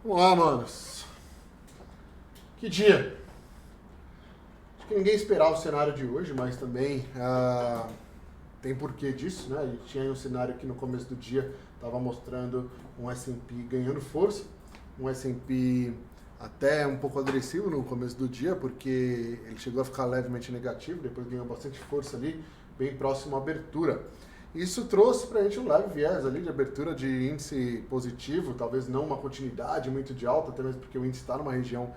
Vamos lá, manos. Que dia. Acho que ninguém esperava o cenário de hoje, mas também tem porquê disso, né? A gente tinha aí um cenário que no começo do dia estava mostrando um S&P ganhando força, um S&P até um pouco agressivo no começo do dia, porque ele chegou a ficar levemente negativo, depois ganhou bastante força ali, bem próximo à abertura. Isso trouxe para a gente um leve viés ali de abertura de índice positivo, talvez não uma continuidade muito de alta, até mesmo porque o índice está numa região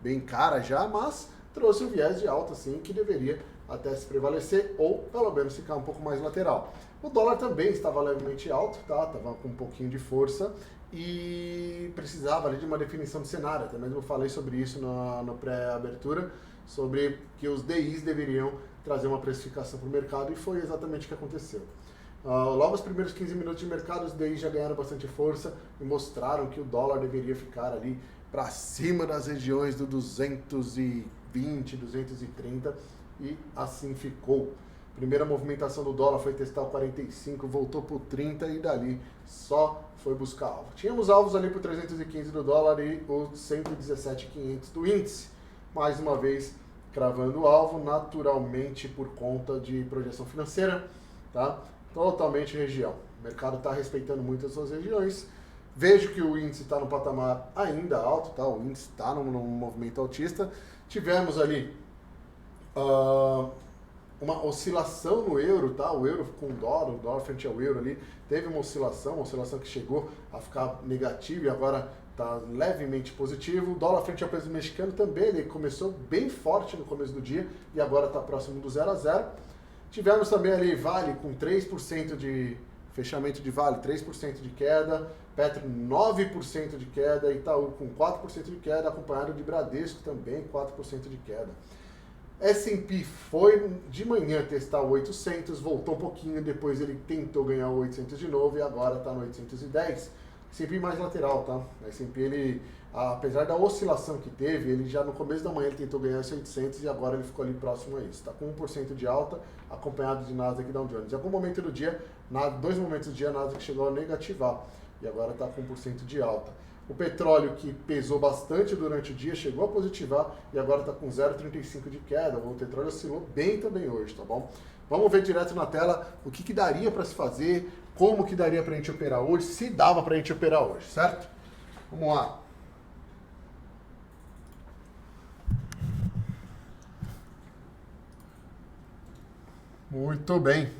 bem cara já, mas trouxe um viés de alta sim que deveria até se prevalecer ou pelo menos ficar um pouco mais lateral. O dólar também estava levemente alto, tá? Estava com um pouquinho de força e precisava ali de uma definição de cenário, até mesmo eu falei sobre isso no pré-abertura, sobre que os DIs deveriam trazer uma precificação para o mercado e foi exatamente o que aconteceu. Logo os primeiros 15 minutos de mercado, os DIs já ganharam bastante força e mostraram que o dólar deveria ficar ali para cima das regiões do 220, 230 e assim ficou. Primeira movimentação do dólar foi testar o 45, voltou para o 30 e dali só foi buscar alvo. Tínhamos alvos ali para o 315 do dólar e o 117.500 do índice. Mais uma vez cravando o alvo, naturalmente por conta de projeção financeira, tá? Totalmente região. O mercado está respeitando muito as suas regiões. Vejo que o índice está no patamar ainda alto, tá? O índice está num movimento altista. Tivemos ali uma oscilação no euro, tá? O euro com o dólar frente ao euro ali, teve uma oscilação que chegou a ficar negativa e agora está levemente positivo. O dólar frente ao peso mexicano também, ele começou bem forte no começo do dia e agora está próximo do 0 a 0. Tivemos também ali Vale com 3% de fechamento de Vale, 3% de queda, Petro 9% de queda, Itaú com 4% de queda, acompanhado de Bradesco também 4% de queda. S&P foi de manhã testar o 800, voltou um pouquinho, depois ele tentou ganhar o 800 de novo e agora está no 810. S&P mais lateral, tá? S&P, ele, apesar da oscilação que teve, ele já no começo da manhã ele tentou ganhar esse 800 e agora ele ficou ali próximo a isso. Está com 1% de alta, acompanhado de Nasdaq e Dow Jones. Em algum momento do dia, dois momentos do dia, a Nasdaq chegou a negativar e agora está com 1% de alta. O petróleo, que pesou bastante durante o dia, chegou a positivar e agora está com 0,35 de queda. O petróleo oscilou bem também hoje, tá bom? Vamos ver direto na tela o que daria para se fazer, como que daria para a gente operar hoje, se dava para a gente operar hoje, certo? Vamos lá. Muito bem.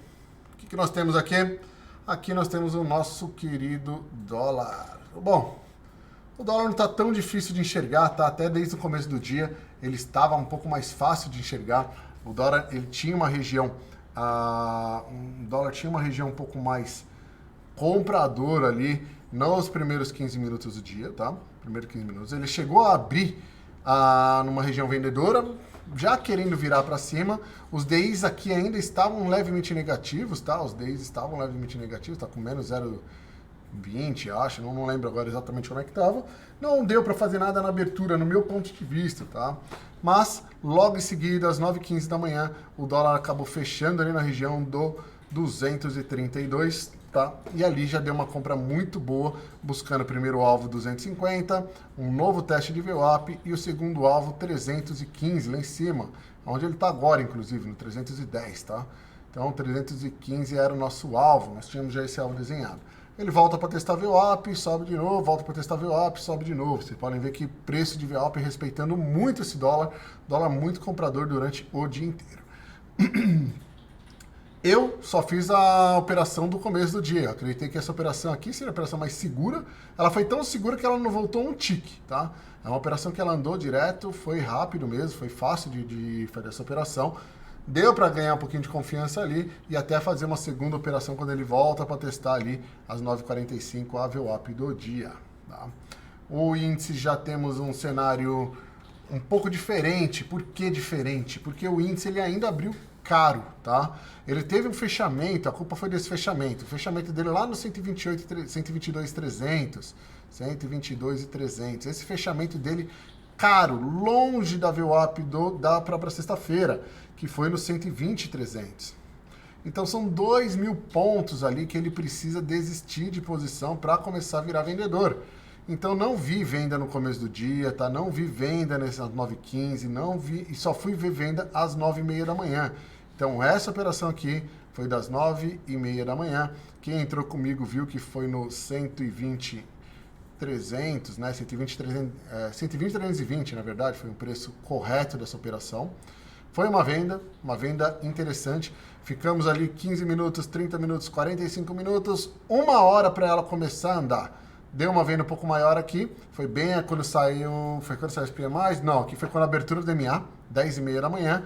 O que nós temos aqui? Aqui nós temos o nosso querido dólar. Bom, o dólar não está tão difícil de enxergar, tá? Até desde o começo do dia ele estava um pouco mais fácil de enxergar. O dólar ele tinha uma região, um pouco mais compradora ali nos primeiros 15 minutos do dia, tá? Primeiros 15 minutos. Ele chegou a abrir numa região vendedora, já querendo virar para cima. Os DIs aqui ainda estavam levemente negativos, tá? Os DIs estavam levemente negativos, tá com menos 0,20, acho, não lembro agora exatamente como é que estava. Não deu para fazer nada na abertura, no meu ponto de vista, tá? Mas, logo em seguida, às 9h15 da manhã, o dólar acabou fechando ali na região do 232, tá? E ali já deu uma compra muito boa, buscando o primeiro alvo 250, um novo teste de VWAP e o segundo alvo 315 lá em cima, onde ele está agora, inclusive, no 310, tá? Então, 315 era o nosso alvo, nós tínhamos já esse alvo desenhado. Ele volta para testar VWAP, sobe de novo, volta para testar VWAP, sobe de novo. Vocês podem ver que preço de VWAP respeitando muito esse dólar muito comprador durante o dia inteiro. Eu só fiz a operação do começo do dia. Eu acreditei que essa operação aqui seria a operação mais segura. Ela foi tão segura que ela não voltou um tique, tá? É uma operação que ela andou direto, foi rápido mesmo, foi fácil de fazer essa operação. Deu para ganhar um pouquinho de confiança ali e até fazer uma segunda operação quando ele volta para testar ali às 9h45 a VWAP do dia. Tá? O índice já temos um cenário um pouco diferente. Por que diferente? Porque o índice ele ainda abriu caro, tá? Ele teve um fechamento, a culpa foi desse fechamento. O fechamento dele lá no 122.300, 122.300. Esse fechamento dele caro, longe da VWAP da própria sexta-feira, que foi no 120.300. Então são 2.000 pontos ali que ele precisa desistir de posição para começar a virar vendedor. Então não vi venda no começo do dia, tá? Não vi venda nessas 9h15, não vi, e só fui ver venda às 9h30 da manhã. Então essa operação aqui foi das 9h30 da manhã. Quem entrou comigo viu que foi no 120 300, né? 120 320, na verdade, foi um preço correto dessa operação. Foi uma venda interessante. Ficamos ali 15 minutos, 30 minutos, 45 minutos, 1 hora para ela começar a andar. Deu uma venda um pouco maior aqui, foi bem quando saiu, foi quando saiu os PMIs? Não, aqui foi quando a abertura do DMA, 10h30 da manhã,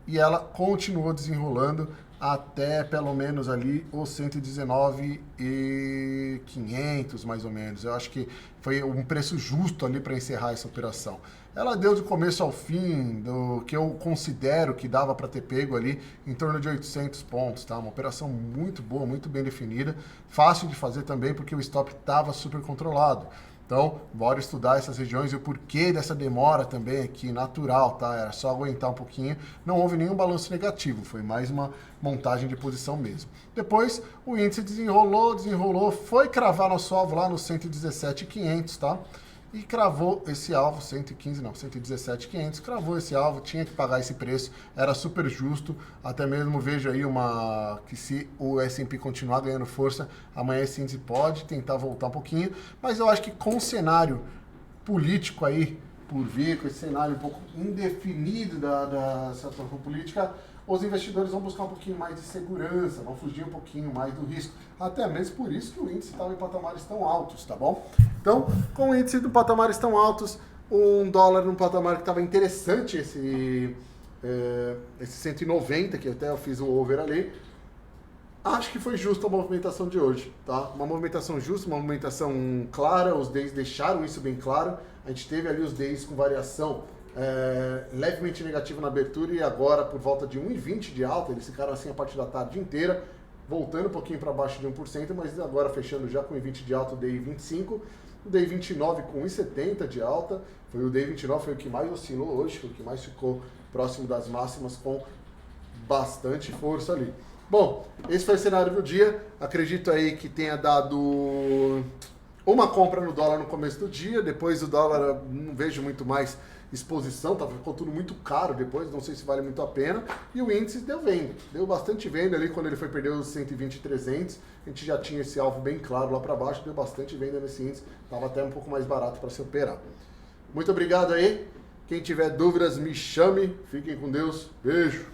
e ela continuou desenrolando até pelo menos ali os 119.500 mais ou menos. Eu acho que foi um preço justo ali para encerrar essa operação. Ela deu de começo ao fim do que eu considero que dava para ter pego ali em torno de 800 pontos, tá? Uma operação muito boa, muito bem definida, fácil de fazer também porque o stop estava super controlado. Então, bora estudar essas regiões e o porquê dessa demora também aqui, natural, tá? Era só aguentar um pouquinho. Não houve nenhum balanço negativo, foi mais uma montagem de posição mesmo. Depois, o índice desenrolou, foi cravar nosso alvo lá no 117.500, tá? E cravou esse alvo, 117.500, cravou esse alvo, tinha que pagar esse preço, era super justo, até mesmo vejo aí que se o S&P continuar ganhando força, amanhã esse índice pode tentar voltar um pouquinho, mas eu acho que com o cenário político aí por vir, com esse cenário um pouco indefinido da situação política, os investidores vão buscar um pouquinho mais de segurança, vão fugir um pouquinho mais do risco. Até mesmo por isso que o índice estava em patamares tão altos, tá bom? Então, com o índice de patamares tão altos, um dólar num patamar que estava interessante, esse 190, que até eu fiz o over ali, acho que foi justa a movimentação de hoje, tá? Uma movimentação justa, uma movimentação clara, os days deixaram isso bem claro. A gente teve ali os days com variação levemente negativa na abertura e agora por volta de 1,20 de alta, eles ficaram assim a partir da tarde inteira, voltando um pouquinho para baixo de 1%, mas agora fechando já com 1,20 de alta o Day 25, o Day 29 com 1,70 de alta, o Day 29 foi o que mais oscilou hoje, foi o que mais ficou próximo das máximas com bastante força ali. Bom, esse foi o cenário do dia, acredito aí que tenha dado uma compra no dólar no começo do dia, depois o dólar não vejo muito mais exposição, ficou tudo muito caro depois, não sei se vale muito a pena, e o índice deu venda, deu bastante venda ali quando ele foi perder os 120.300, a gente já tinha esse alvo bem claro lá para baixo, deu bastante venda nesse índice, estava até um pouco mais barato para se operar. Muito obrigado aí, quem tiver dúvidas me chame, fiquem com Deus, beijo!